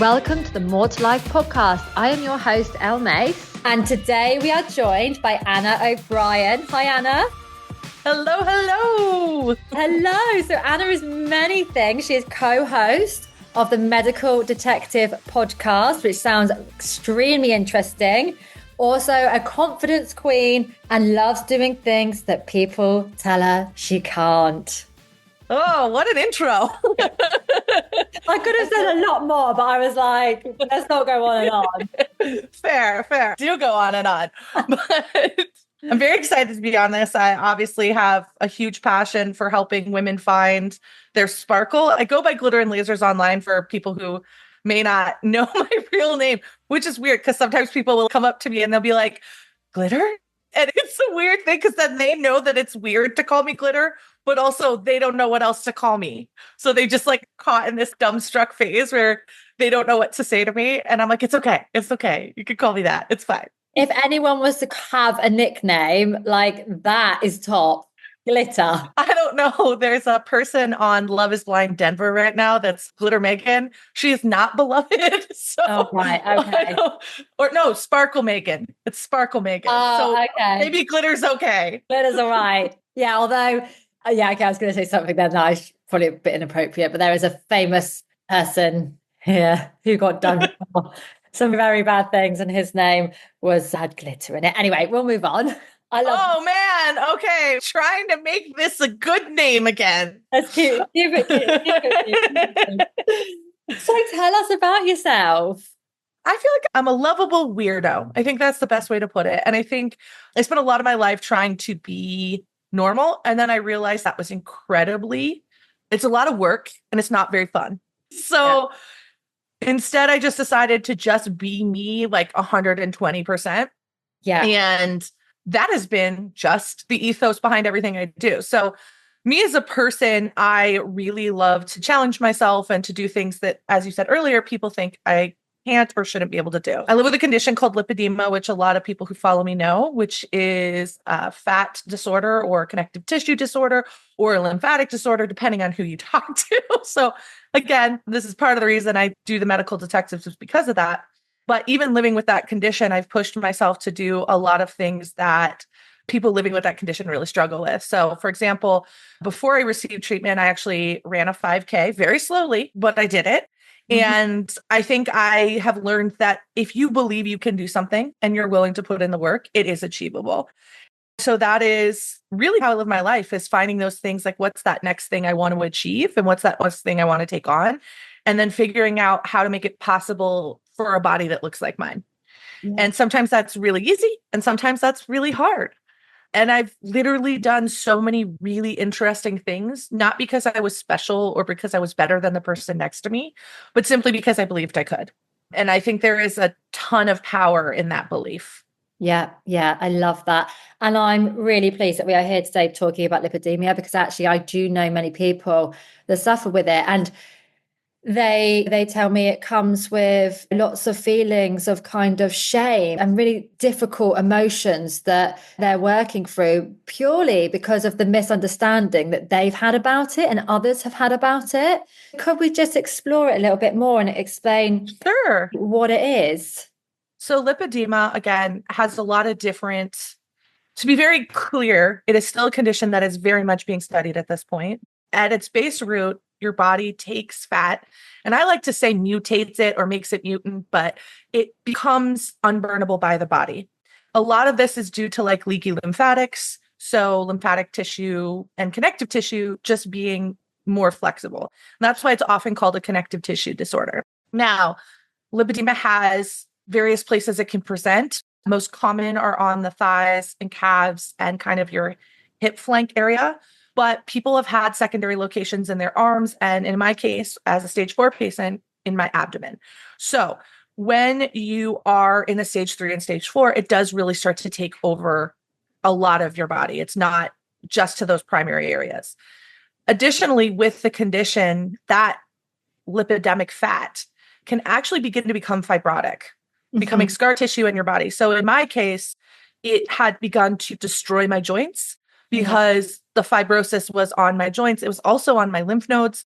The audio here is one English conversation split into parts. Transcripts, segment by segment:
Welcome to the More to Life podcast. I am your host, Elle Mace. And today we are joined by Anna O'Brien. Hi, Anna. Hello, hello. Hello. So Anna is many things. She is co-host of the Medical Detective podcast, which sounds extremely interesting. Also a confidence queen and loves doing things that people tell her she can't. Oh, what an intro. I could have said a lot more, but I was like, let's not go on and on. Fair. Do go on and on. But I'm very excited to be on this. I obviously have a huge passion for helping women find their sparkle. I go by Glitter and Lasers online for people who may not know my real name, which is weird because sometimes people will come up to me and they'll be like, Glitter? And it's a weird thing because then they know that it's weird to call me Glitter, but also they don't know what else to call me. So they just like caught in this dumbstruck phase where they don't know what to say to me. And I'm like, it's okay. It's okay. You can call me that. It's fine. If anyone was to have a nickname, like that is top. Glitter. I don't know. There's a person on Love is Blind Denver right now that's Glitter Megan. She is not beloved. So, oh, right. Okay. Or no, Sparkle Megan. It's Sparkle Megan. Oh, so okay. Maybe Glitter's okay. Glitter's all right. Yeah, although, okay, I was going to say something then that is probably a bit inappropriate, but there is a famous person here who got done for some very bad things, and his name had glitter in it. Anyway, we'll move on. Oh man, okay. Trying to make this a good name again. That's cute. Keep it cute. So tell us about yourself. I feel like I'm a lovable weirdo. I think that's the best way to put it. And I think I spent a lot of my life trying to be normal. And then I realized that was it's a lot of work and it's not very fun. So instead, I just decided to just be me like 120%. Yeah. And that has been just the ethos behind everything I do. So me as a person, I really love to challenge myself and to do things that, as you said earlier, people think I can't or shouldn't be able to do. I live with a condition called lipedema, which a lot of people who follow me know, which is a fat disorder or connective tissue disorder or a lymphatic disorder, depending on who you talk to. So again, this is part of the reason I do the medical detectives is because of that. But even living with that condition, I've pushed myself to do a lot of things that people living with that condition really struggle with. So for example, before I received treatment, I actually ran a 5K very slowly, but I did it. Mm-hmm. And I think I have learned that if you believe you can do something and you're willing to put in the work, it is achievable. So that is really how I live my life, is finding those things like what's that next thing I want to achieve and what's that next thing I want to take on, and then figuring out how to make it possible for a body that looks like mine. Yeah. And sometimes that's really easy and sometimes that's really hard. And I've literally done so many really interesting things, not because I was special or because I was better than the person next to me, but simply because I believed I could. And I think there is a ton of power in that belief. Yeah, I love that. And I'm really pleased that we are here today talking about lipedema, because actually I do know many people that suffer with it. And they tell me it comes with lots of feelings of kind of shame and really difficult emotions that they're working through purely because of the misunderstanding that they've had about it and others have had about it. Could we just explore it a little bit more and explain what it is? So lipedema, again, has a lot of different, to be very clear, it is still a condition that is very much being studied at this point. At its base root, your body takes fat, and I like to say mutates it or makes it mutant, but it becomes unburnable by the body. A lot of this is due to like leaky lymphatics, so lymphatic tissue and connective tissue just being more flexible. And that's why it's often called a connective tissue disorder. Now, lipedema has various places it can present. Most common are on the thighs and calves and kind of your hip flank area. But people have had secondary locations in their arms, and in my case, as a stage 4 patient, in my abdomen. So when you are in a stage 3 and stage 4, it does really start to take over a lot of your body. It's not just to those primary areas. Additionally, with the condition, that lipidemic fat can actually begin to become fibrotic, becoming scar tissue in your body. So in my case, it had begun to destroy my joints because the fibrosis was on my joints. It was also on my lymph nodes.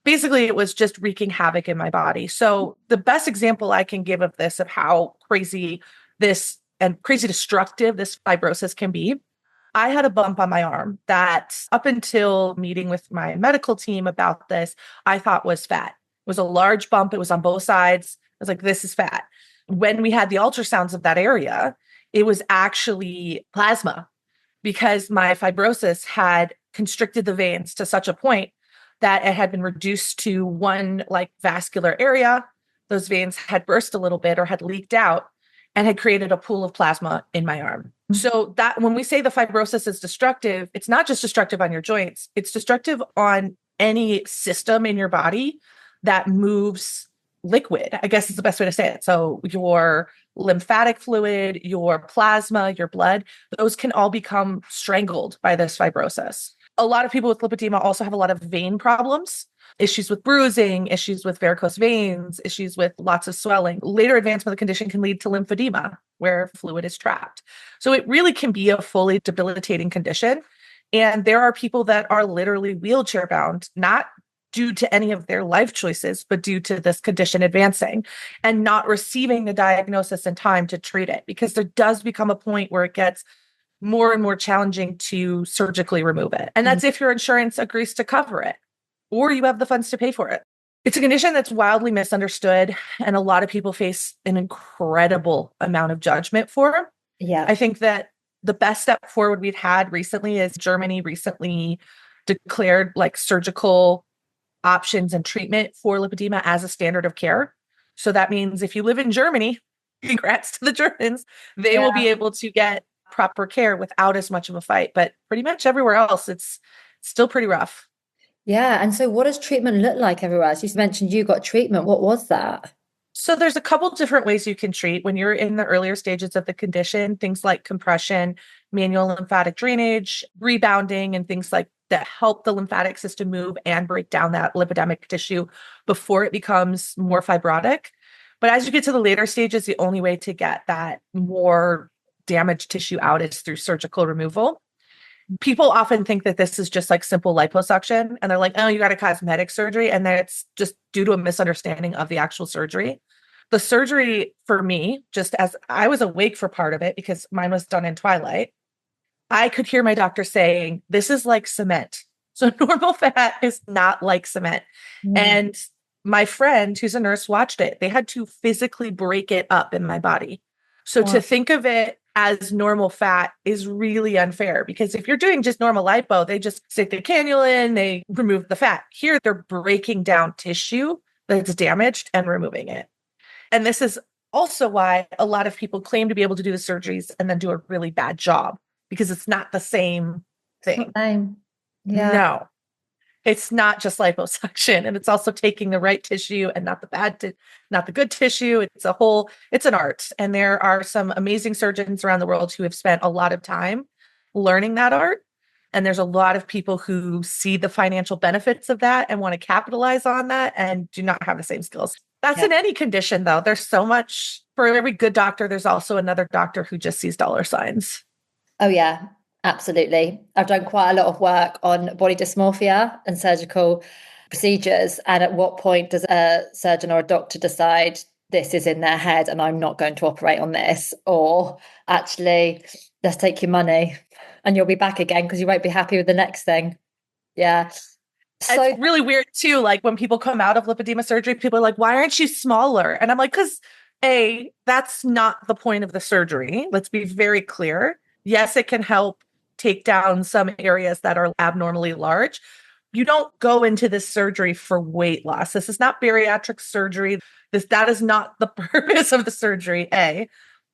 basically it was just wreaking havoc in my body. So the best example I can give of this, of how crazy this and crazy destructive this fibrosis can be. I had a bump on my arm that up until meeting with my medical team about this, I thought was fat. It was a large bump. It was on both sides. I was like, this is fat. When we had the ultrasounds of that area, it was actually plasma because my fibrosis had constricted the veins to such a point that it had been reduced to one like vascular area. Those veins had burst a little bit or had leaked out and had created a pool of plasma in my arm. So that when we say the fibrosis is destructive, it's not just destructive on your joints, it's destructive on any system in your body that moves liquid, I guess is the best way to say it. So your lymphatic fluid, your plasma, your blood, those can all become strangled by this fibrosis. A lot of people with lipedema also have a lot of vein problems, issues with bruising, issues with varicose veins, issues with lots of swelling. Later advancement of the condition can lead to lymphedema, where fluid is trapped. So it really can be a fully debilitating condition. And there are people that are literally wheelchair bound, not due to any of their life choices, but due to this condition advancing and not receiving the diagnosis in time to treat it, because there does become a point where it gets more and more challenging to surgically remove it. And that's if your insurance agrees to cover it or you have the funds to pay for it. It's a condition that's wildly misunderstood, and a lot of people face an incredible amount of judgment for. Yeah. I think that the best step forward we've had recently is Germany recently declared like surgical options and treatment for lipedema as a standard of care. So that means if you live in Germany, congrats to the Germans, they will be able to get proper care without as much of a fight. But pretty much everywhere else, it's still pretty rough. Yeah. And so what does treatment look like everywhere else? You mentioned you got treatment. What was that? So there's a couple different ways you can treat when you're in the earlier stages of the condition, things like compression, manual lymphatic drainage, rebounding, and things like that help the lymphatic system move and break down that lipidemic tissue before it becomes more fibrotic. But as you get to the later stages, the only way to get that more damaged tissue out is through surgical removal. People often think that this is just like simple liposuction, and they're like, oh, you got a cosmetic surgery. And then it's just due to a misunderstanding of the actual surgery. The surgery for me, just as I was awake for part of it because mine was done in twilight, I could hear my doctor saying, this is like cement. So normal fat is not like cement. And my friend who's a nurse watched it. They had to physically break it up in my body. So to think of it as normal fat is really unfair, because if you're doing just normal lipo, they just stick the cannula in, they remove the fat. Here, they're breaking down tissue that's damaged and removing it. And this is also why a lot of people claim to be able to do the surgeries and then do a really bad job, because it's not the same thing. Yeah. No, it's not just liposuction, and it's also taking the right tissue and not the not the good tissue. It's an art. And there are some amazing surgeons around the world who have spent a lot of time learning that art. And there's a lot of people who see the financial benefits of that and want to capitalize on that and do not have the same skills. That's in any condition, though. There's so much. For every good doctor, there's also another doctor who just sees dollar signs. Oh, yeah, absolutely. I've done quite a lot of work on body dysmorphia and surgical procedures. And at what point does a surgeon or a doctor decide this is in their head and I'm not going to operate on this? Or actually, let's take your money and you'll be back again because you won't be happy with the next thing. Yeah. So it's really weird too. Like when people come out of lipedema surgery, people are like, why aren't you smaller? And I'm like, because that's not the point of the surgery. Let's be very clear. Yes, it can help take down some areas that are abnormally large. You don't go into this surgery for weight loss. This is not bariatric surgery. That is not the purpose of the surgery, A.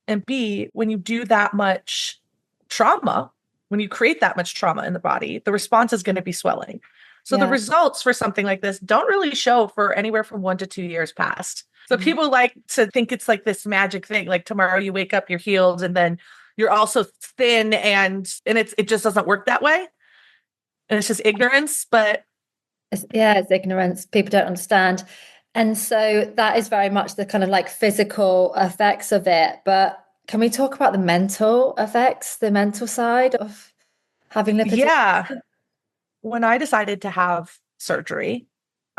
And B, when you do that much trauma, when you create that much trauma in the body, the response is going to be swelling. So the results for something like this don't really show for anywhere from 1 to 2 years past. So people like to think it's like this magic thing, like tomorrow you wake up, you're healed, and then you're also thin, and it just doesn't work that way. And it's just ignorance, but it's ignorance. People don't understand. And so that is very much the kind of like physical effects of it. But can we talk about the mental effects, the mental side of having lipedema? Yeah. When I decided to have surgery,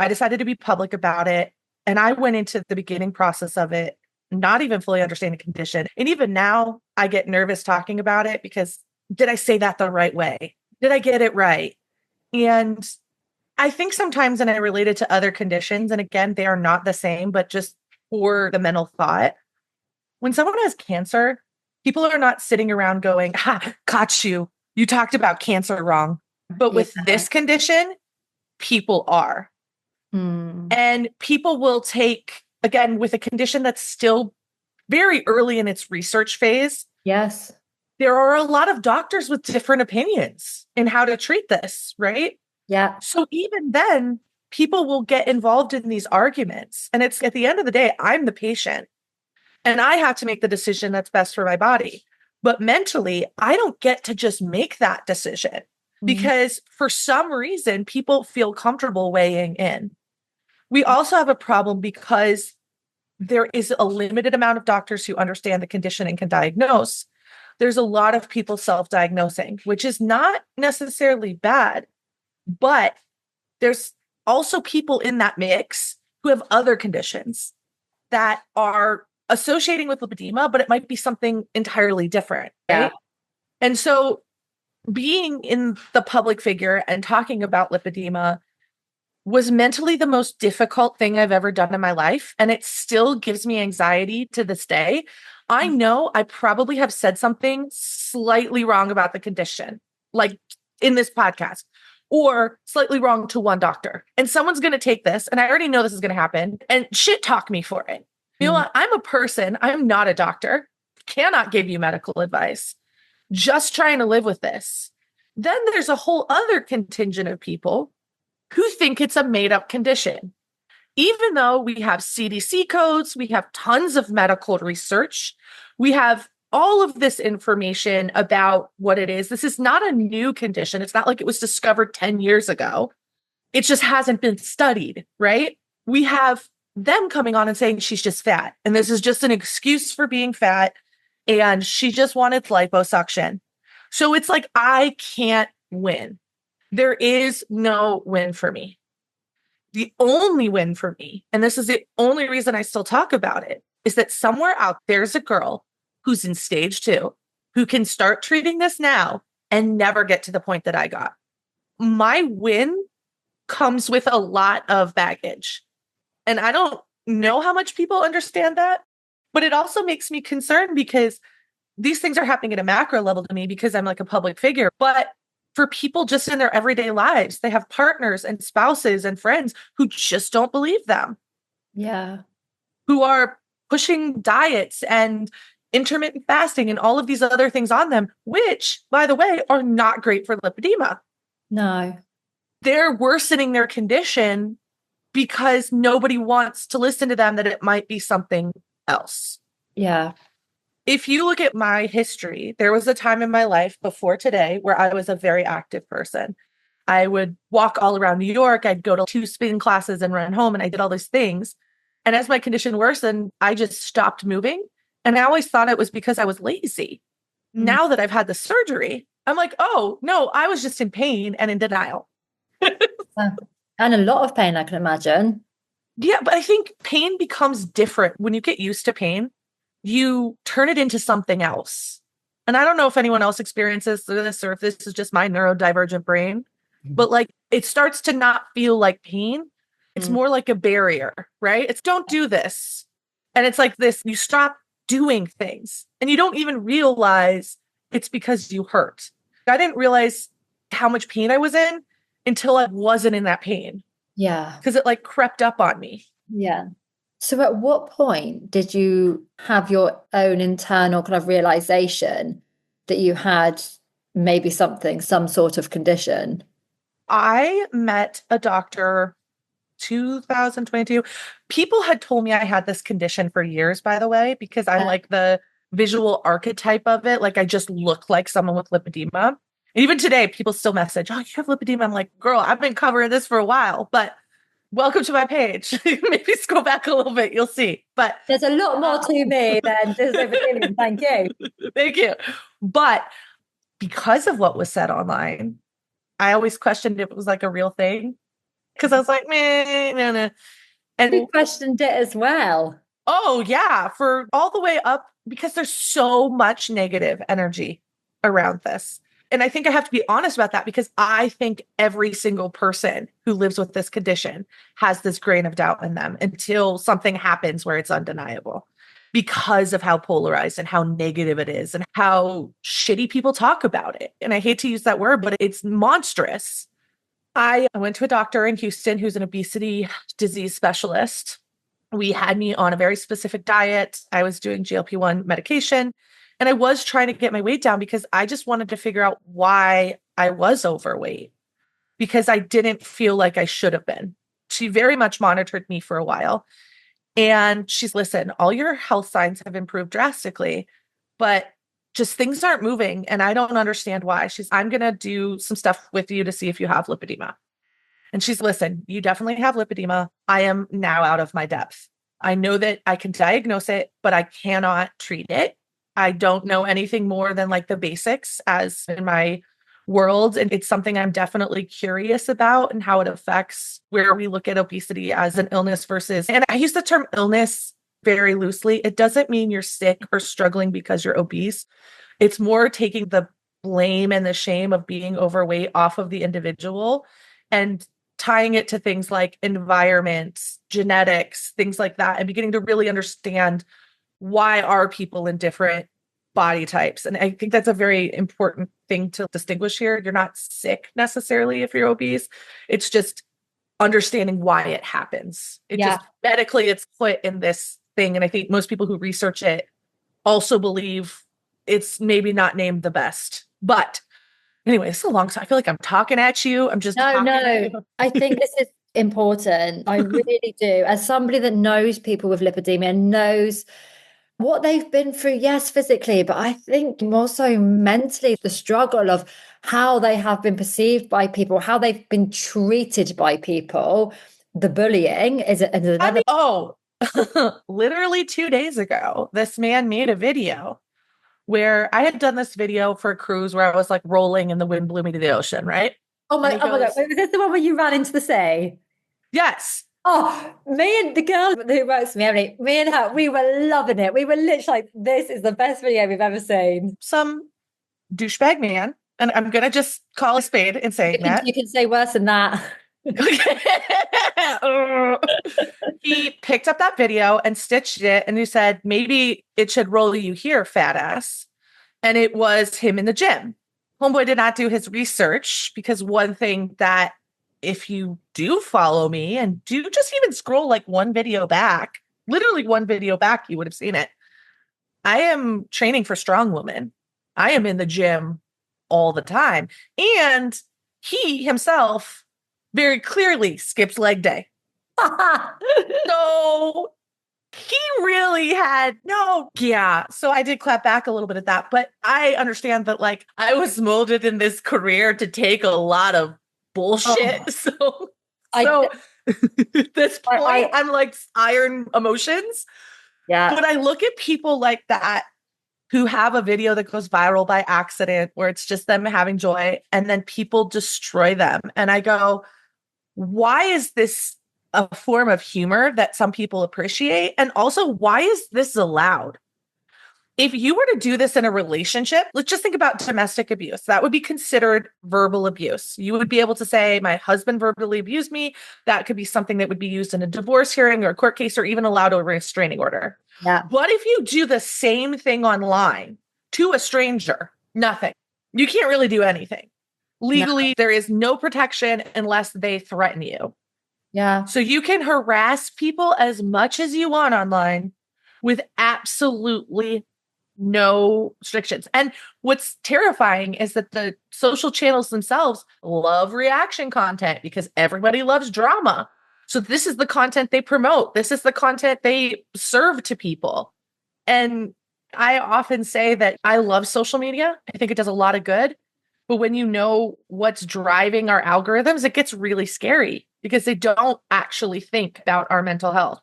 I decided to be public about it. And I went into the beginning process of it, not even fully understanding the condition. And even now, I get nervous talking about it because did I say that the right way? Did I get it right? And I think sometimes, and I relate it to other conditions, and again, they are not the same, but just for the mental thought, when someone has cancer, people are not sitting around going, ha, caught you. You talked about cancer wrong. But with Yeah. this condition, people are. Mm. And people will take, again, with a condition that's still very early in its research phase, Yes. there are a lot of doctors with different opinions in how to treat this, right? Yeah. So even then, people will get involved in these arguments. And it's at the end of the day, I'm the patient and I have to make the decision that's best for my body. But mentally, I don't get to just make that decision because for some reason, people feel comfortable weighing in. We also have a problem because there is a limited amount of doctors who understand the condition and can diagnose. There's a lot of people self-diagnosing, which is not necessarily bad, but there's also people in that mix who have other conditions that are associating with lipedema, but it might be something entirely different, right? Yeah. And so being in the public figure and talking about lipedema was mentally the most difficult thing I've ever done in my life. And it still gives me anxiety to this day. I know I probably have said something slightly wrong about the condition, like in this podcast, or slightly wrong to one doctor. And someone's going to take this, and I already know this is going to happen, and shit talk me for it. You know what? I'm a person. I'm not a doctor. Cannot give you medical advice. Just trying to live with this. Then there's a whole other contingent of people who think it's a made up condition. Even though we have CDC codes, we have tons of medical research, we have all of this information about what it is. This is not a new condition. It's not like it was discovered 10 years ago. It just hasn't been studied, right? We have them coming on and saying she's just fat. And this is just an excuse for being fat. And she just wanted liposuction. So it's like, I can't win. There is no win for me. The only win for me, and this is the only reason I still talk about it, is that somewhere out there's a girl who's in stage 2 who can start treating this now and never get to the point that I got. My win comes with a lot of baggage. And I don't know how much people understand that, but it also makes me concerned because these things are happening at a macro level to me because I'm like a public figure. But for people just in their everyday lives, they have partners and spouses and friends who just don't believe them. Yeah. Who are pushing diets and intermittent fasting and all of these other things on them, which, by the way, are not great for lipedema. No. They're worsening their condition because nobody wants to listen to them that it might be something else. Yeah. If you look at my history, there was a time in my life before today where I was a very active person. I would walk all around New York. I'd go to 2 spin classes and run home, and I did all these things. And as my condition worsened, I just stopped moving. And I always thought it was because I was lazy. Now that I've had the surgery, I'm like, oh, no, I was just in pain and in denial. And a lot of pain, I can imagine. Yeah, but I think pain becomes different. When you get used to pain, you turn it into something else. And I don't know if anyone else experiences this or if this is just my neurodivergent brain, but like it starts to not feel like pain. It's more like a barrier, right? It's don't do this. And it's like this, you stop doing things and you don't even realize it's because you hurt. I didn't realize how much pain I was in until I wasn't in that pain. Yeah. Because it like crept up on me. Yeah. So at what point did you have your own internal kind of realization that you had maybe some sort of condition? I met a doctor 2022. People had told me I had this condition for years, by the way, because I'm like the visual archetype of it. Like I just look like someone with lipedema. And even today, people still message, oh, you have lipedema. I'm like, girl, I've been covering this for a while, but welcome to my page. Maybe scroll back a little bit. You'll see. But there's a lot more to me than just lipedema. Thank you. Thank you. But because of what was said online, I always questioned if it was like a real thing. because I was like, meh, no, no. You And questioned it as well. oh, yeah, for all the way up, because there's so much negative energy around this. And I think I have to be honest about that because I think every single person who lives with this condition has this grain of doubt in them until something happens where it's undeniable because of how polarized and how negative it is and how shitty people talk about it. And I hate to use that word, but it's monstrous. I went to a doctor in Houston who's an obesity disease specialist. We had me on a very specific diet. I was doing GLP-1 medication and I was trying to get my weight down because I just wanted to figure out why I was overweight because I didn't feel like I should have been. She very much monitored me for a while. And she's, listen, all your health signs have improved drastically, but just things aren't moving. And I don't understand why. I'm going to do some stuff with you to see if you have lipedema. And she's, listen, you definitely have lipedema. I am now out of my depth. I know that I can diagnose it, but I cannot treat it. I don't know anything more than like the basics as in my world. And it's something I'm definitely curious about and how it affects where we look at obesity as an illness versus, and I use the term illness very loosely. It doesn't mean you're sick or struggling because you're obese. It's more taking the blame and the shame of being overweight off of the individual and tying it to things like environment, genetics, things like that, and beginning to really understand why are people in different body types. And I think that's a very important thing to distinguish here. You're not sick necessarily if you're obese. It's just understanding why it happens. It Yeah. just medically it's put in this thing. And I think most people who research it also believe it's maybe not named the best. But anyway, it's a long time. I feel like I'm talking at you. I'm just No, talking at no. you. I think this is important. I really do. As somebody that knows people with lipedema, knows what they've been through, yes, physically, but I think more so mentally, the struggle of how they have been perceived by people, how they've been treated by people, the bullying is I another. mean, oh, literally 2 days ago, this man made a video where I had done this video for a cruise where I was like rolling and the wind blew me to the ocean, right? And he Oh my God. goes, Wait, was this the one where you ran into the sea? yes, Oh, me and the girl who works for me, Emily, me and her, we were loving it. We were literally like, this is the best video we've ever seen. some douchebag man, and I'm going to just call a spade in saying that. You can say worse than that. He picked up that video and stitched it and he said, maybe it should roll you here, fat ass. And it was him in the gym. Homeboy did not do his research because one thing that if you do follow me and do just even scroll like one video back, literally one video back, you would have seen it. I am training for strong woman. I am in the gym all the time. And he himself very clearly skips leg day. So he really had no, yeah. So I did clap back a little bit at that, but I understand that like I was molded in this career to take a lot of bullshit. Oh, So at this point, I I'm like iron emotions. yeah. But I look at people like that who have a video that goes viral by accident where it's just them having joy and then people destroy them. And I go, why is this a form of humor that some people appreciate? And also, why is this allowed? If you were to do this in a relationship, let's just think about domestic abuse. That would be considered verbal abuse. You would be able to say, my husband verbally abused me. That could be something that would be used in a divorce hearing or a court case or even allowed a restraining order. Yeah. But if you do the same thing online to a stranger, nothing. You can't really do anything. Legally, No. there is no protection unless they threaten you. Yeah. So you can harass people as much as you want online with absolutely no restrictions. And what's terrifying is that the social channels themselves love reaction content because everybody loves drama. So this is the content they promote. This is the content they serve to people. And I often say that I love social media. I think it does a lot of good. But when you know what's driving our algorithms, it gets really scary because they don't actually think about our mental health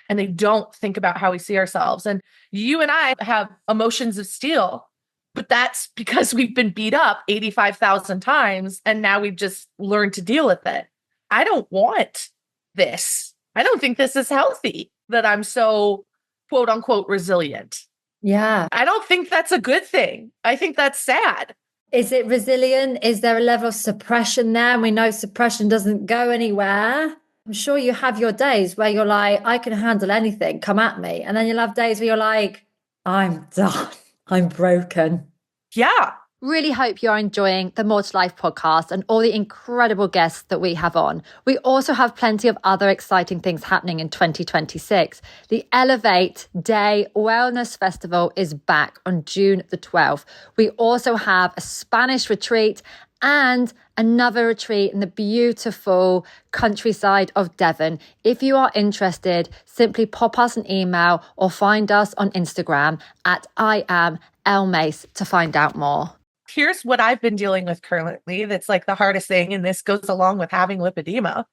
and they don't think about how we see ourselves. And you and I have emotions of steel, but that's because we've been beat up 85,000 times and now we've just learned to deal with it. I don't want this. I don't think this is healthy that I'm so quote unquote resilient. Yeah. I don't think that's a good thing. I think that's sad. Is it resilient? Is there a level of suppression there? And we know suppression doesn't go anywhere. I'm sure you have your days where you're like, I can handle anything, come at me. And then you'll have days where you're like, I'm done. I'm broken. Yeah. Really hope you're enjoying the More to Life podcast and all the incredible guests that we have on. We also have plenty of other exciting things happening in 2026. The Elevate Day Wellness Festival is back on June the 12th. We also have a Spanish retreat and another retreat in the beautiful countryside of Devon. If you are interested, simply pop us an email or find us on Instagram at I am Elle Mace to find out more. Here's what I've been dealing with currently that's like the hardest thing, and this goes along with having lipedema.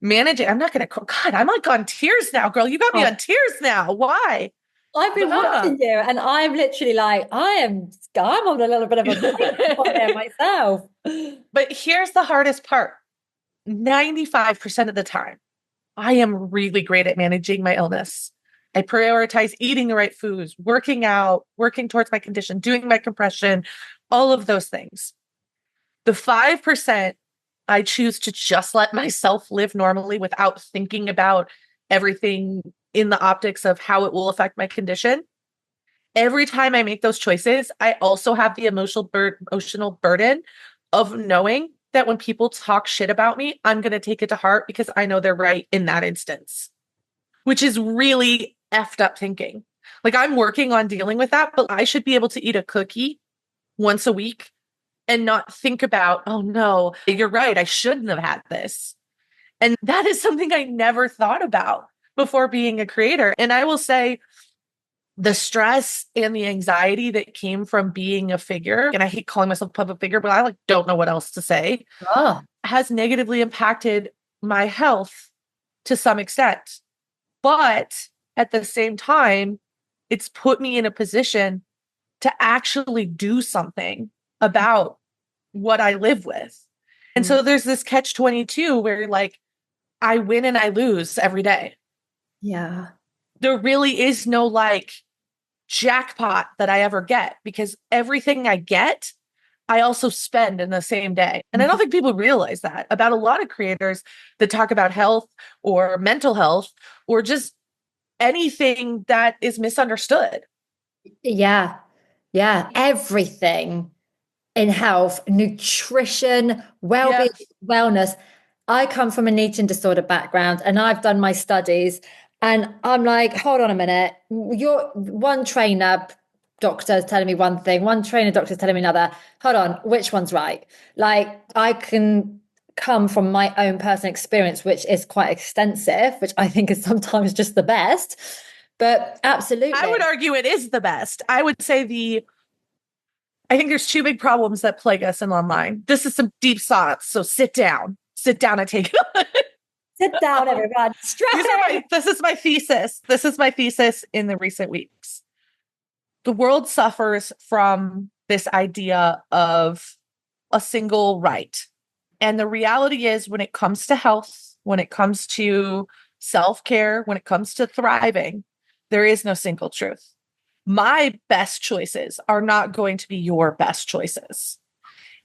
Managing, I'm not going to, God, I'm like on tears now, girl. You got me on tears now. Why? I've been watching you and I'm literally like, I'm on a little bit of a break there myself. But here's the hardest part. 95% of the time, I am really great at managing my illness. I prioritize eating the right foods, working out, working towards my condition, doing my compression, all of those things. The 5%, I choose to just let myself live normally without thinking about everything in the optics of how it will affect my condition. Every time I make those choices, I also have the emotional burden of knowing that when people talk shit about me, I'm going to take it to heart because I know they're right in that instance, which is really effed up thinking. Like, I'm working on dealing with that, but I should be able to eat a cookie once a week and not think about, oh no, you're right, I shouldn't have had this. And that is something I never thought about before being a creator. And I will say the stress and the anxiety that came from being a figure, and I hate calling myself a public figure, but I like don't know what else to say, has negatively impacted my health to some extent. But at the same time, it's put me in a position to actually do something about what I live with. And so there's this catch-22 where like I win and I lose every day. Yeah. There really is no like jackpot that I ever get because everything I get, I also spend in the same day. And I don't think people realize that about a lot of creators that talk about health or mental health or just anything that is misunderstood. Yeah. Yeah. Everything in health, nutrition, well-being, wellness. I come from an eating disorder background and I've done my studies and I'm like, hold on a minute. You're one trainer doctor is telling me one thing, one trainer doctor is telling me another. Hold on, which one's right? Like I can come from my own personal experience, which is quite extensive, which I think is sometimes just the best. But absolutely. I would argue it is the best. I would say I think there's two big problems that plague us in online. This is some deep thoughts. So sit down and take it. Sit down, everyone. This is my thesis. This is my thesis in the recent weeks. The world suffers from this idea of a single right. And the reality is when it comes to health, when it comes to self-care, when it comes to thriving, there is no single truth. My best choices are not going to be your best choices.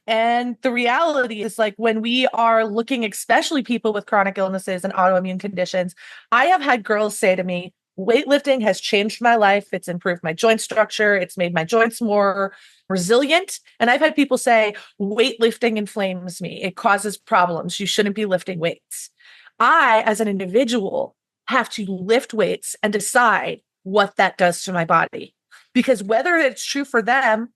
And the reality is like when we are looking, especially people with chronic illnesses and autoimmune conditions, I have had girls say to me, weightlifting has changed my life. It's improved my joint structure. It's made my joints more resilient. And I've had people say, weightlifting inflames me. It causes problems. You shouldn't be lifting weights. I, as an individual, have to lift weights and decide what that does to my body. Because whether it's true for them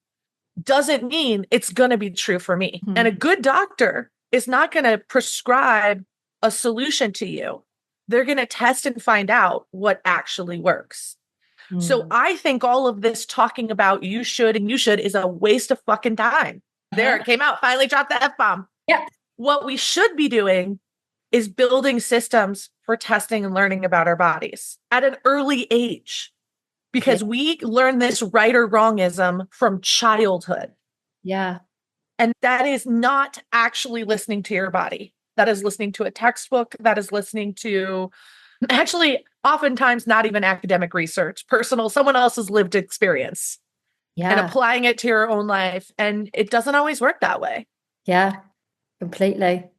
doesn't mean it's going to be true for me. And a good doctor is not going to prescribe a solution to you. They're going to test and find out what actually works. So I think all of this talking about you should and you should is a waste of fucking time. There it came out. Finally dropped the F-bomb. Yep. What we should be doing is building systems for testing and learning about our bodies at an early age. Because we learn this right or wrongism from childhood. Yeah. And that is not actually listening to your body. that is listening to a textbook, that is listening to actually oftentimes not even academic research, personal, someone else's lived experience and Yeah. applying it to your own life. And it doesn't always work that way. Yeah. Completely.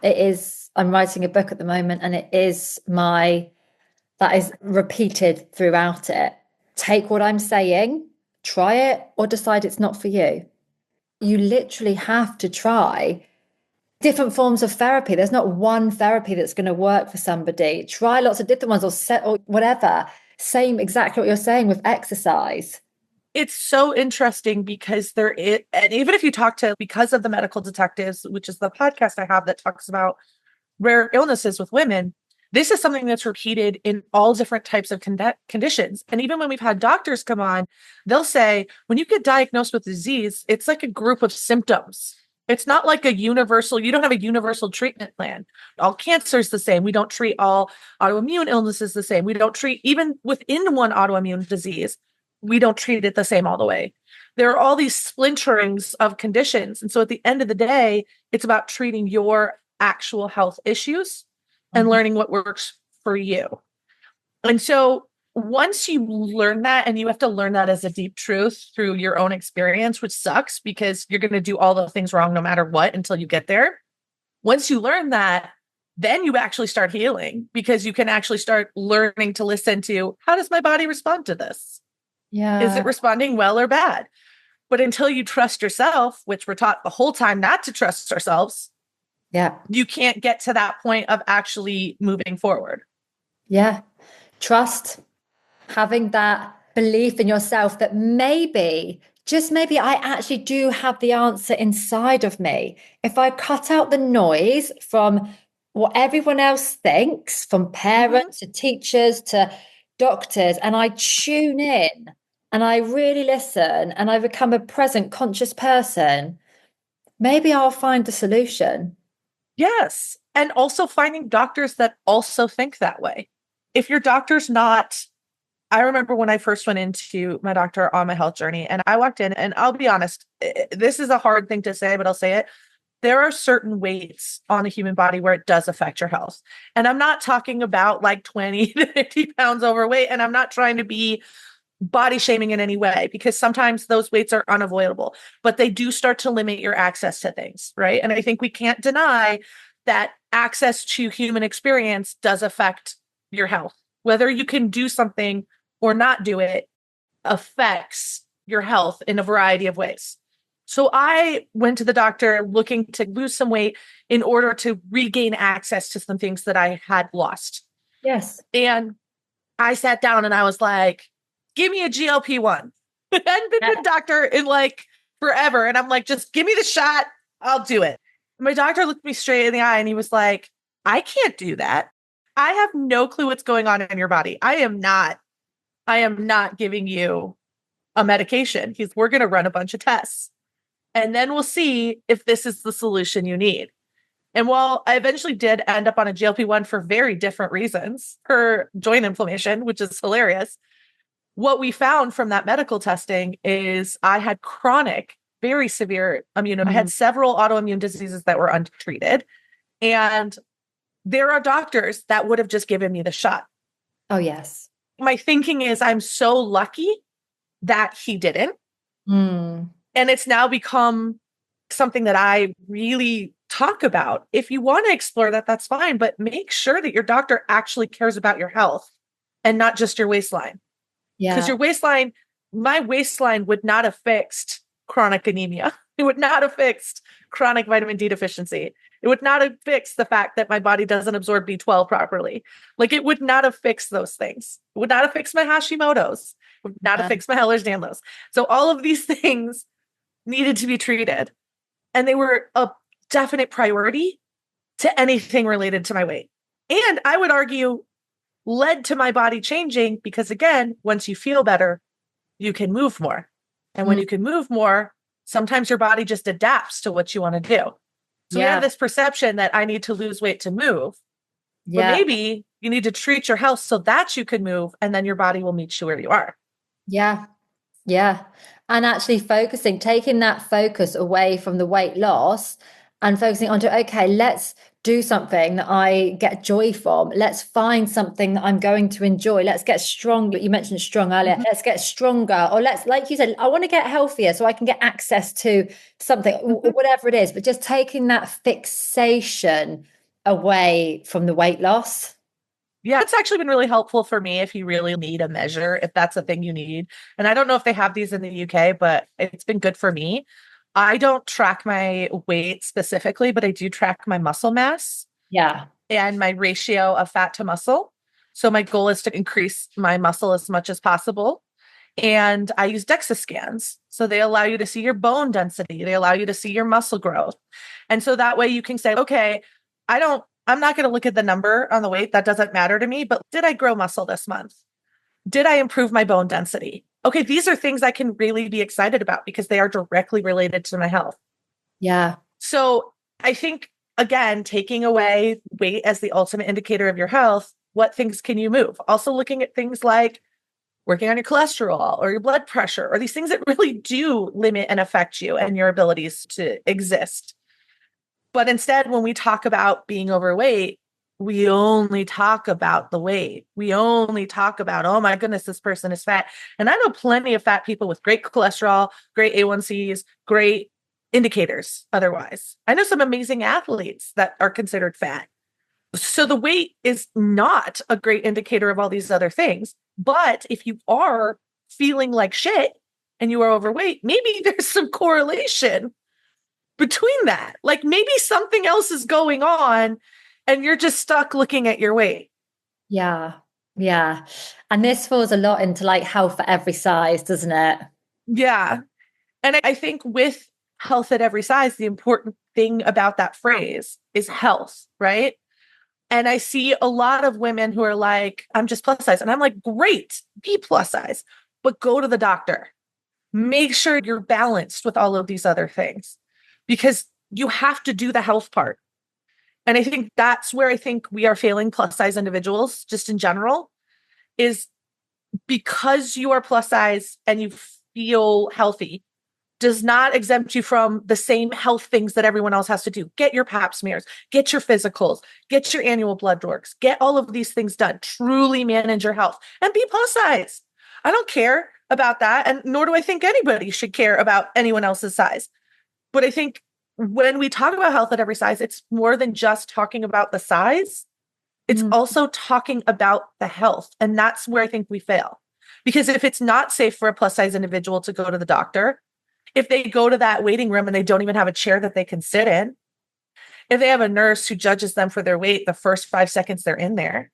It is. I'm writing a book at the moment, and that is repeated throughout it. Take what I'm saying, try it, or decide it's not for you. You literally have to try different forms of therapy. There's not one therapy that's going to work for somebody. Try lots of different ones, or whatever. Same exactly what you're saying with exercise. It's so interesting because and even if you talk to, because of the medical detectives, which is the podcast I have that talks about rare illnesses with women, this is something that's repeated in all different types of conditions. And even when we've had doctors come on, they'll say, when you get diagnosed with disease, it's like a group of symptoms. It's not like you don't have a universal treatment plan. All cancer is the same. We don't treat all autoimmune illnesses the same. We don't treat, even within one autoimmune disease, we don't treat it the same all the way. There are all these splinterings of conditions. And so at the end of the day, it's about treating your actual health issues and learning what works for you. And so once you learn that, and you have to learn that as a deep truth through your own experience, which sucks because you're going to do all the things wrong no matter what until you get there. Once you learn that, then you actually start healing, because you can actually start learning to listen to, how does my body respond to this? Yeah. Is it responding well or bad? But until you trust yourself, which we're taught the whole time not to trust ourselves, Yeah. you can't get to that point of actually moving forward. Yeah. Trust, having that belief in yourself that maybe, just maybe, I actually do have the answer inside of me. If I cut out the noise from what everyone else thinks, from parents to teachers to doctors, and I tune in and I really listen and I become a present, conscious person, maybe I'll find the solution. Yes. And also finding doctors that also think that way. If your doctor's not, I remember when I first went into my doctor on my health journey, and I walked in, and I'll be honest, this is a hard thing to say, but I'll say it. There are certain weights on the human body where it does affect your health. And I'm not talking about like 20 to 50 pounds overweight. And I'm not trying to be body shaming in any way, because sometimes those weights are unavoidable, but they do start to limit your access to things, right? And I think we can't deny that access to human experience does affect your health. Whether you can do something or not do it affects your health in a variety of ways. So I went to the doctor looking to lose some weight in order to regain access to some things that I had lost. Yes. And I sat down and I was like, give me a GLP-1. I hadn't been to the doctor in like forever. And I'm like, just give me the shot. I'll do it. My doctor looked me straight in the eye and he was like, I can't do that. I have no clue what's going on in your body. I am not giving you a medication. We're going to run a bunch of tests and then we'll see if this is the solution you need. And while I eventually did end up on a GLP-1 for very different reasons, for joint inflammation, which is hilarious, what we found from that medical testing is I had chronic, very severe I had several autoimmune diseases that were untreated. And there are doctors that would have just given me the shot. Oh, yes. My thinking is I'm so lucky that he didn't. Mm. And it's now become something that I really talk about. If you want to explore that, that's fine. But make sure that your doctor actually cares about your health and not just your waistline. Because your waistline, my waistline would not have fixed chronic anemia. It would not have fixed chronic vitamin D deficiency. It would not have fixed the fact that my body doesn't absorb B12 properly. Like, it would not have fixed those things. It would not have fixed my Hashimoto's. It would not have fixed my Ehlers-Danlos. So all of these things needed to be treated. And they were a definite priority to anything related to my weight. And I would argue led to my body changing because, again, once you feel better, you can move more. And when you can move more, sometimes your body just adapts to what you want to do. So we have this perception that I need to lose weight to move. But maybe you need to treat your health so that you can move, and then your body will meet you where you are. Yeah. Yeah. And actually taking that focus away from the weight loss and focusing on okay, let's do something that I get joy from. Let's find something that I'm going to enjoy. Let's get stronger. You mentioned strong earlier. Mhm. Let's get stronger. Or let's, like you said, I want to get healthier so I can get access to something, Mhm. whatever it is. But just taking that fixation away from the weight loss. Yeah, it's actually been really helpful for me if you really need a measure, if that's a thing you need. And I don't know if they have these in the UK, but it's been good for me. I don't track my weight specifically, but I do track my muscle mass Yeah. and my ratio of fat to muscle. So my goal is to increase my muscle as much as possible. And I use DEXA scans. So they allow you to see your bone density, they allow you to see your muscle growth. And so that way you can say, okay, I'm not going to look at the number on the weight. That doesn't matter to me. But did I grow muscle this month? Did I improve my bone density? Okay, these are things I can really be excited about because they are directly related to my health. Yeah. So I think, again, taking away weight as the ultimate indicator of your health, what things can you move? Also looking at things like working on your cholesterol or your blood pressure or these things that really do limit and affect you and your abilities to exist. But instead, when we talk about being overweight, we only talk about the weight. We only talk about, oh my goodness, this person is fat. And I know plenty of fat people with great cholesterol, great A1Cs, great indicators otherwise. I know some amazing athletes that are considered fat. So the weight is not a great indicator of all these other things. But if you are feeling like shit and you are overweight, maybe there's some correlation between that. Like maybe something else is going on and you're just stuck looking at your weight. Yeah. Yeah. And this falls a lot into like health for every size, doesn't it? Yeah. And I think with health at every size, the important thing about that phrase is health, right? And I see a lot of women who are like, I'm just plus size. And I'm like, great, be plus size, but go to the doctor. Make sure you're balanced with all of these other things because you have to do the health part. And I think that's where I think we are failing plus size individuals just in general is because you are plus size and you feel healthy does not exempt you from the same health things that everyone else has to do. Get your pap smears, get your physicals, get your annual blood works, get all of these things done. Truly manage your health and be plus size. I don't care about that. And nor do I think anybody should care about anyone else's size. But I think when we talk about health at every size, it's more than just talking about the size. It's Mm. also talking about the health. And that's where I think we fail. Because if it's not safe for a plus size individual to go to the doctor, if they go to that waiting room and they don't even have a chair that they can sit in, if they have a nurse who judges them for their weight the first 5 seconds they're in there,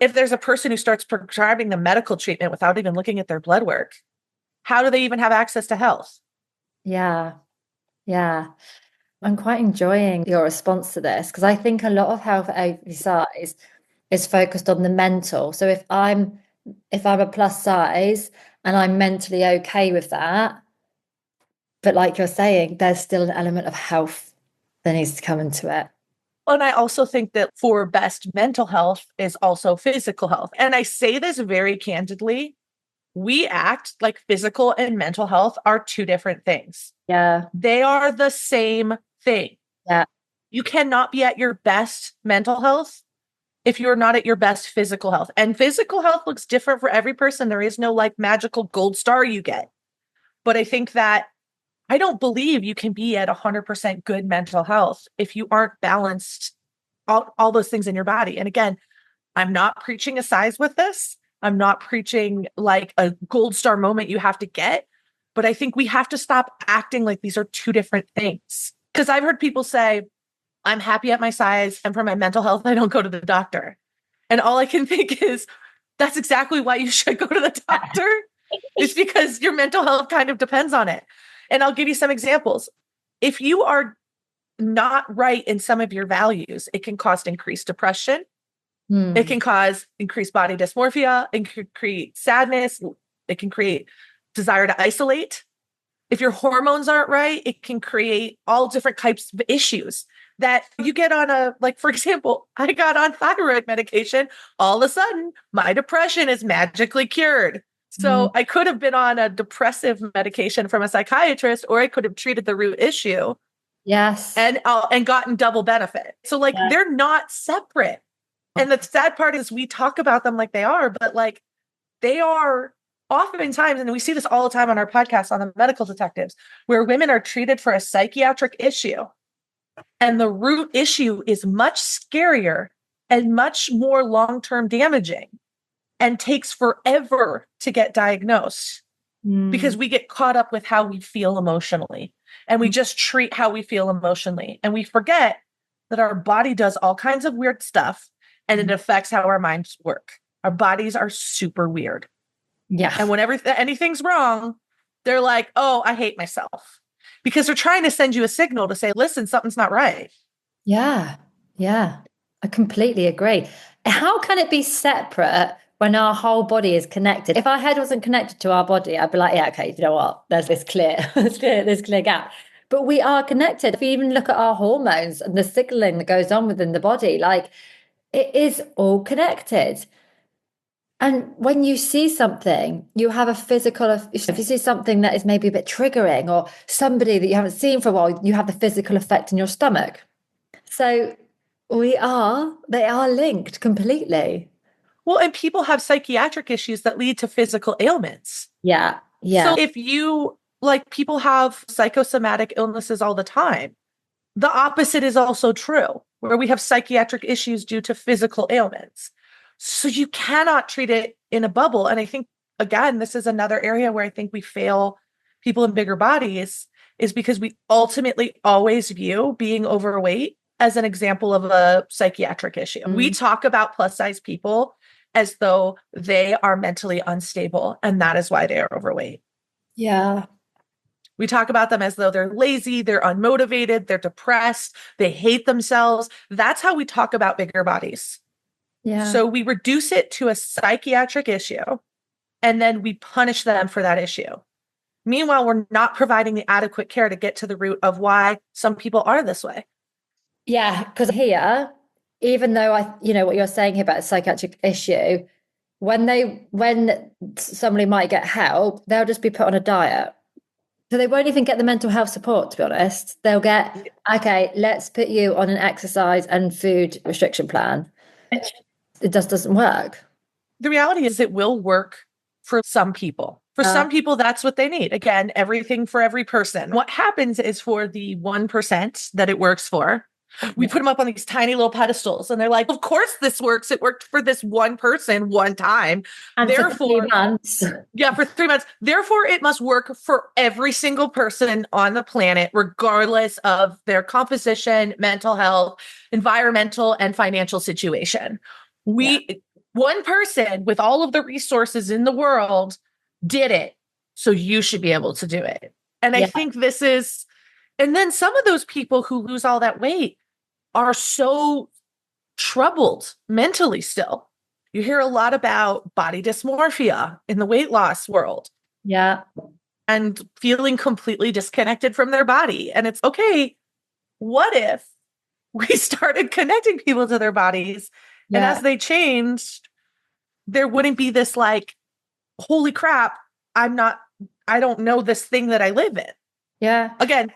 if there's a person who starts prescribing the medical treatment without even looking at their blood work, how do they even have access to health? Yeah. Yeah. I'm quite enjoying your response to this because I think a lot of health at every size is focused on the mental. So if I'm a plus size and I'm mentally okay with that, but like you're saying, there's still an element of health that needs to come into it. And I also think that for best mental health is also physical health. And I say this very candidly. We act like physical and mental health are two different things. Yeah. They are the same thing. Yeah. You cannot be at your best mental health if you're not at your best physical health. And physical health looks different for every person. There is no like magical gold star you get. But I think that I don't believe you can be at 100% good mental health if you aren't balanced all those things in your body. And again, I'm not preaching a size with this. I'm not preaching like a gold star moment you have to get. But I think we have to stop acting like these are two different things. Because I've heard people say, I'm happy at my size. And for my mental health, I don't go to the doctor. And all I can think is, that's exactly why you should go to the doctor. It's because your mental health kind of depends on it. And I'll give you some examples. If you are not right in some of your values, it can cause increased depression. It Hmm. can cause increased body dysmorphia. It can create sadness. It can create desire to isolate. If your hormones aren't right, it can create all different types of issues that you get on like, for example, I got on thyroid medication. All of a sudden, my depression is magically cured. Hmm. So I could have been on a depressive medication from a psychiatrist, or I could have treated the root issue. Yes. and gotten double benefit. So like Yeah. they're not separate. And the sad part is we talk about them like they are, but like they are oftentimes, and we see this all the time on our podcast on the medical detectives, where women are treated for a psychiatric issue. And the root issue is much scarier and much more long-term damaging and takes forever to get diagnosed because we get caught up with how we feel emotionally and we just treat how we feel emotionally. And we forget that our body does all kinds of weird stuff and it affects how our minds work. Our bodies are super weird. Yeah. And whenever anything's wrong, they're like, oh, I hate myself. Because they're trying to send you a signal to say, listen, something's not right. Yeah. Yeah. I completely agree. How can it be separate when our whole body is connected? If our head wasn't connected to our body, I'd be like, yeah, okay, you know what? There's this clear, this clear gap. But we are connected. If you even look at our hormones and the signaling that goes on within the body, like it is all connected. And when you see something, you have a physical, if you see something that is maybe a bit triggering or somebody that you haven't seen for a while, you have the physical effect in your stomach. So they are linked completely. Well, and people have psychiatric issues that lead to physical ailments. Yeah. So Yeah. if you, like, people have psychosomatic illnesses all the time, the opposite is also true, where we have psychiatric issues due to physical ailments. So you cannot treat it in a bubble. And I think, again, this is another area where I think we fail people in bigger bodies is because we ultimately always view being overweight as an example of a psychiatric issue. We talk about plus size people as though they are mentally unstable, and that is why they are overweight. Yeah. We talk about them as though they're lazy, they're unmotivated, they're depressed, they hate themselves. That's how we talk about bigger bodies. Yeah. So we reduce it to a psychiatric issue, and then we punish them for that issue. Meanwhile, we're not providing the adequate care to get to the root of why some people are this way. Yeah. Because here, even though what you're saying here about a psychiatric issue, when somebody might get help, they'll just be put on a diet. So they won't even get the mental health support, to be honest. They'll get, okay, let's put you on an exercise and food restriction plan. It just doesn't work. The reality is it will work for some people. For some people, that's what they need. Again, everything for every person. What happens is for the 1% that it works for, we put them up on these tiny little pedestals and they're like, of course this works. It worked for this one person one time. And therefore, for 3 months. Yeah, for 3 months. Therefore, it must work for every single person on the planet, regardless of their composition, mental health, environmental, and financial situation. One person with all of the resources in the world did it. So you should be able to do it. And I think this is, and then some of those people who lose all that weight are so troubled mentally still. You hear a lot about body dysmorphia in the weight loss world. Yeah. And feeling completely disconnected from their body. And it's okay. What if we started connecting people to their bodies? And as they changed, there wouldn't be this like, holy crap, I don't know this thing that I live in. Yeah. Again,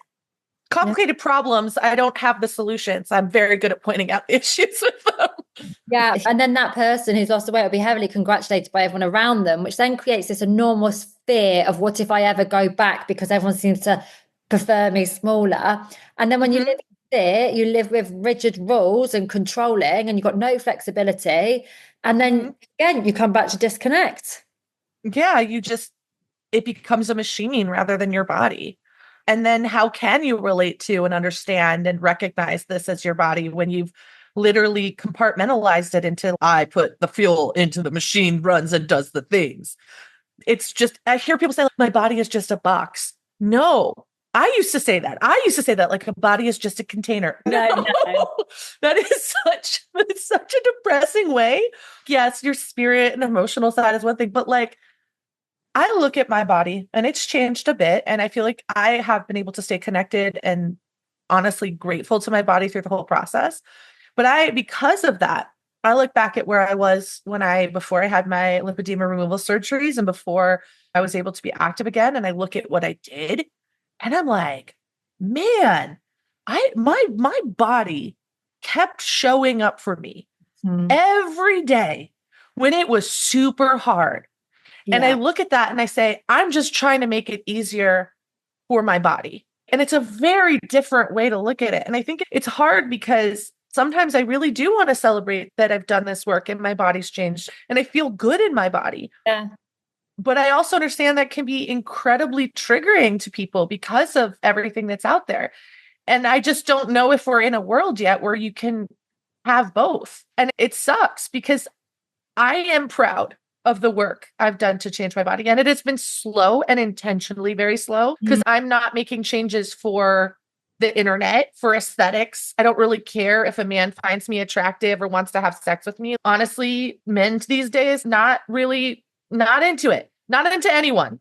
complicated problems. I don't have the solutions. I'm very good at pointing out issues with them. Yeah. And then that person who's lost the weight will be heavily congratulated by everyone around them, which then creates this enormous fear of what if I ever go back because everyone seems to prefer me smaller. And then when you live there, you live with rigid rules and controlling, and you've got no flexibility. And then again, you come back to disconnect. Yeah, it becomes a machine rather than your body. And then how can you relate to and understand and recognize this as your body when you've literally compartmentalized it into, I put the fuel into the machine, runs and does the things. It's just, I hear people say, like, my body is just a box. No, I used to say that. Like a body is just a container. No. That is such a depressing way. Yes, your spirit and emotional side is one thing, but like, I look at my body and it's changed a bit. And I feel like I have been able to stay connected and honestly grateful to my body through the whole process. But because of that, I look back at where I was before I had my lipedema removal surgeries and before I was able to be active again. And I look at what I did and I'm like, man, my body kept showing up for me Mm. every day when it was super hard. And I Yeah. look at that and I say, I'm just trying to make it easier for my body. And it's a very different way to look at it. And I think it's hard because sometimes I really do want to celebrate that I've done this work and my body's changed and I feel good in my body. Yeah. But I also understand that can be incredibly triggering to people because of everything that's out there. And I just don't know if we're in a world yet where you can have both. And it sucks because I am proud of the work I've done to change my body. And it has been slow and intentionally very slow because Mm. I'm not making changes for the internet, for aesthetics. I don't really care if a man finds me attractive or wants to have sex with me. Honestly, men these days, not into it, not into anyone.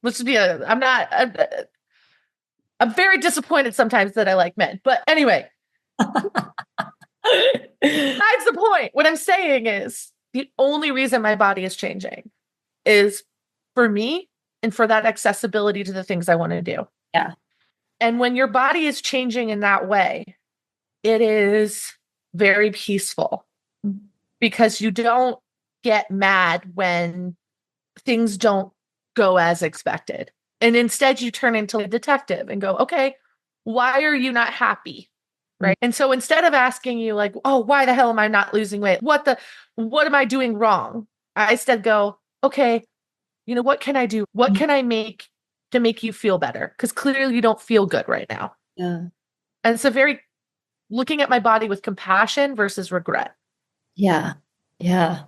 I'm very disappointed sometimes that I like men. But anyway, besides the point. What I'm saying is the only reason my body is changing is for me and for that accessibility to the things I want to do. Yeah. And when your body is changing in that way, it is very peaceful because you don't get mad when things don't go as expected. And instead, you turn into a detective and go, okay, why are you not happy? Right. And so instead of asking you, like, oh, why the hell am I not losing weight? What am I doing wrong? I instead go, okay, what can I do? What can I make to make you feel better? Because clearly you don't feel good right now. Yeah. And so very looking at my body with compassion versus regret. Yeah. Yeah.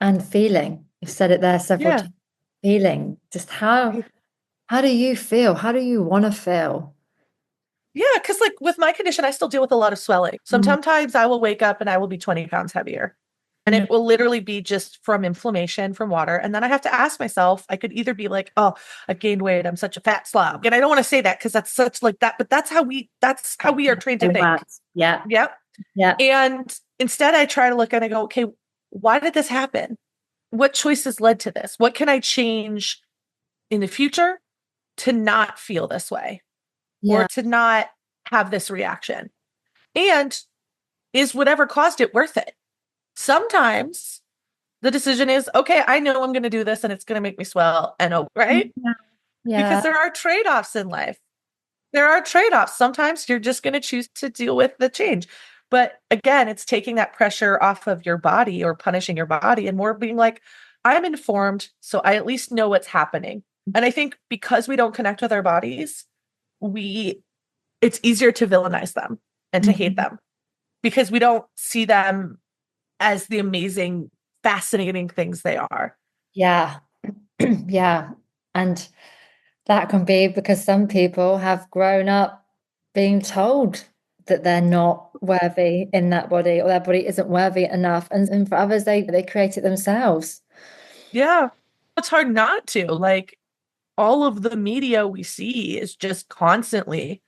And feeling. You've said it there several Yeah. times. Feeling. Just how do you feel? How do you want to feel? Yeah, because like with my condition, I still deal with a lot of swelling. Mm. Sometimes I will wake up and I will be 20 pounds heavier. And Mm. it will literally be just from inflammation from water. And then I have to ask myself, I could either be like, oh, I've gained weight. I'm such a fat slob. And I don't want to say that because that's such like that, but that's how we are trained to think. Yeah. Yep. Yeah. And instead I try to look and I go, okay, why did this happen? What choices led to this? What can I change in the future to not feel this way or Yeah. to not have this reaction? And is whatever caused it worth it? Sometimes the decision is, okay, I know I'm going to do this and it's going to make me swell and right? Yeah. Because Yeah. there are trade-offs in life. There are trade-offs. Sometimes you're just going to choose to deal with the change. But again, it's taking that pressure off of your body or punishing your body and more being like, I'm informed, so I at least know what's happening. And I think because we don't connect with our bodies, it's easier to villainize them and to hate Mhm. them because we don't see them as the amazing, fascinating things they are. Yeah. Yeah. And that can be because some people have grown up being told that they're not worthy in that body or their body isn't worthy enough. And for others, they create it themselves. Yeah. It's hard not to. Like all of the media we see is just constantly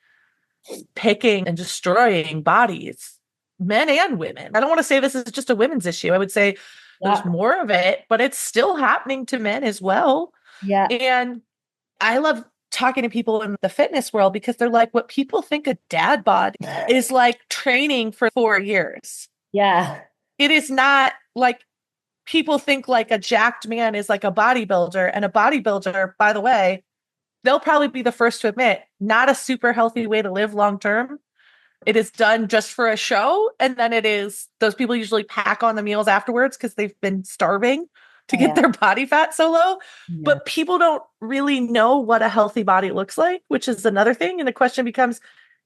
picking and destroying bodies, men and women. I don't want to say this is just a women's issue. I would say there's Yeah. more of it, but it's still happening to men as well. Yeah. And I love talking to people in the fitness world because they're like, what people think a dad bod is like training for 4 years. Yeah. It is not like people think like a jacked man is like a bodybuilder. And a bodybuilder, by the way, they'll probably be the first to admit, not a super healthy way to live long term. It is done just for a show. And then those people usually pack on the meals afterwards because they've been starving to Oh, get yeah. their body fat so low. Yeah. But people don't really know what a healthy body looks like, which is another thing. And the question becomes,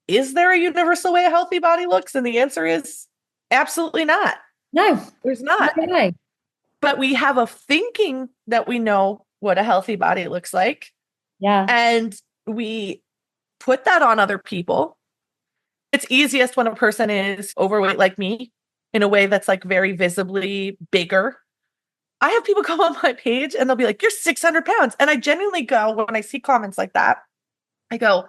is there a universal way a healthy body looks? And the answer is absolutely not. No, There's no not. way. But we have a thinking that we know what a healthy body looks like. Yeah. And we put that on other people. It's easiest when a person is overweight like me in a way that's like very visibly bigger. I have people come on my page and they'll be like, you're 600 pounds. And I genuinely go, when I see comments like that, I go,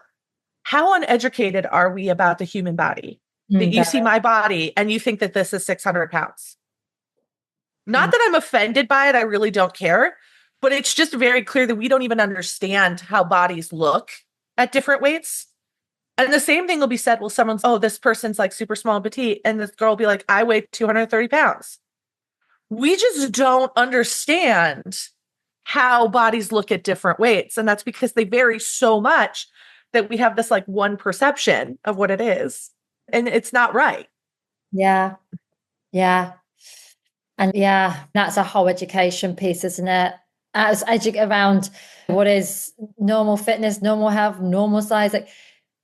how uneducated are we about the human body? That you see my body and you think that this is 600 pounds. Not that I'm offended by it. I really don't care. But it's just very clear that we don't even understand how bodies look at different weights. And the same thing will be said, well, someone's, oh, this person's like super small and petite. And this girl will be like, I weigh 230 pounds. We just don't understand how bodies look at different weights. And that's because they vary so much that we have this like one perception of what it is. And it's not right. Yeah. Yeah. And yeah, that's a whole education piece, isn't it? As around what is normal fitness, normal health, normal size. Like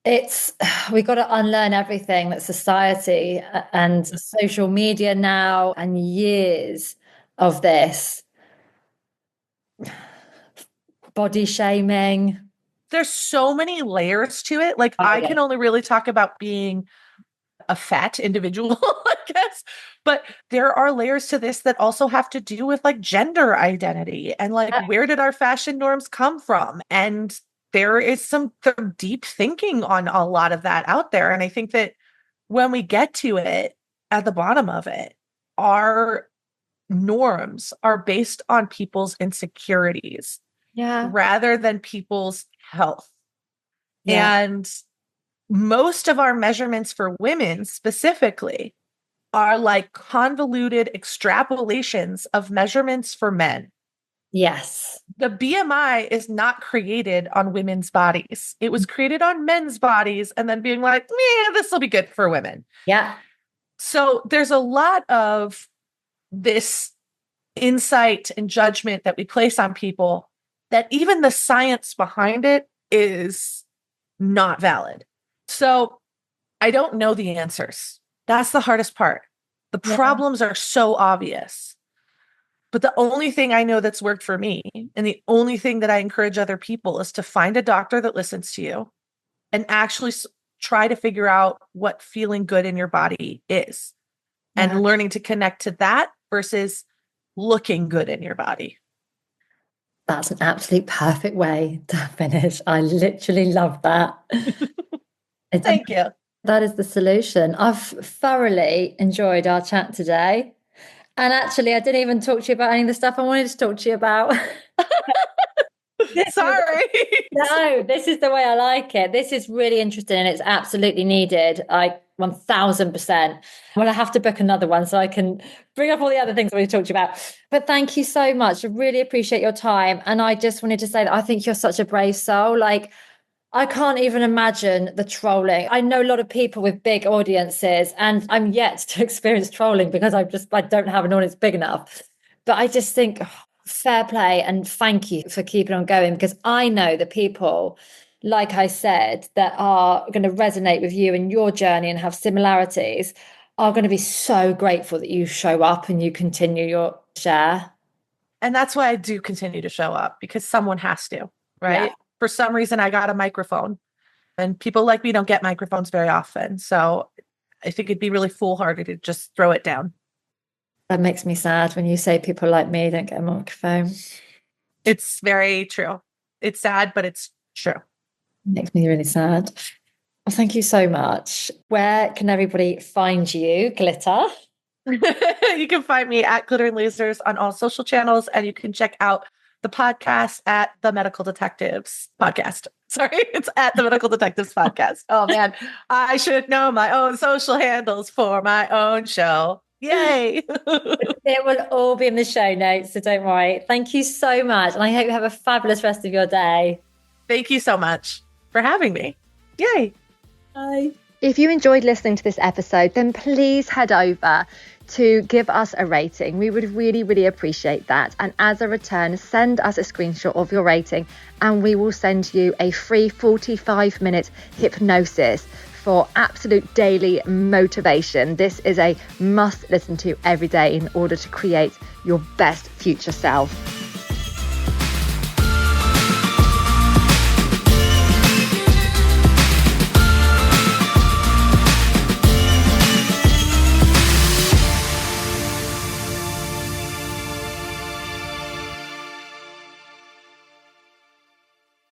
it's, we got to unlearn everything that society and social media now and years of this body shaming. There's so many layers to it. Like I can only really talk about being a fat individual, I guess. But there are layers to this that also have to do with like gender identity and like where did our fashion norms come from? And there is some deep thinking on a lot of that out there. And I think that when we get to it, at the bottom of it, our norms are based on people's insecurities rather than people's health. Yeah. And most of our measurements for women specifically are like convoluted extrapolations of measurements for men. Yes. The BMI is not created on women's bodies. It was created on men's bodies and then being like, yeah, this will be good for women. Yeah. So there's a lot of this insight and judgment that we place on people that even the science behind it is not valid. So I don't know the answers. That's the hardest part. The problems are so obvious. But the only thing I know that's worked for me and the only thing that I encourage other people is to find a doctor that listens to you and actually try to figure out what feeling good in your body is and learning to connect to that versus looking good in your body. That's an absolute perfect way to finish. I literally love that. Thank you. That is the solution. I've thoroughly enjoyed our chat today. And actually, I didn't even talk to you about any of the stuff I wanted to talk to you about. Sorry. No, this is the way I like it. This is really interesting and it's absolutely needed. I 1000%. Well, I have to book another one so I can bring up all the other things we talked to you about. But thank you so much. I really appreciate your time. And I just wanted to say that I think you're such a brave soul. Like, I can't even imagine the trolling. I know a lot of people with big audiences and I'm yet to experience trolling because I don't have an audience big enough. But I just think fair play and thank you for keeping on going because I know the people, like I said, that are going to resonate with you and your journey and have similarities are going to be so grateful that you show up and you continue your share. And that's why I do continue to show up because someone has to, right? Yeah. For some reason, I got a microphone and people like me don't get microphones very often. So I think it'd be really foolhardy to just throw it down. That makes me sad when you say people like me don't get a microphone. It's very true. It's sad, but it's true. It makes me really sad. Well, thank you so much. Where can everybody find you, Glitter? You can find me at Glitter and Lasers on all social channels, and you can check out the podcast at the Medical Detectives podcast. Sorry, it's at the Medical Detectives podcast. Oh man, I should know my own social handles for my own show. Yay. It will all be in the show notes, so don't worry. Thank you so much. And I hope you have a fabulous rest of your day. Thank you so much for having me. Yay. Bye. If you enjoyed listening to this episode, then please head over to give us a rating. We would really, really appreciate that. And as a return, send us a screenshot of your rating and we will send you a free 45-minute hypnosis for absolute daily motivation. This is a must listen to every day in order to create your best future self.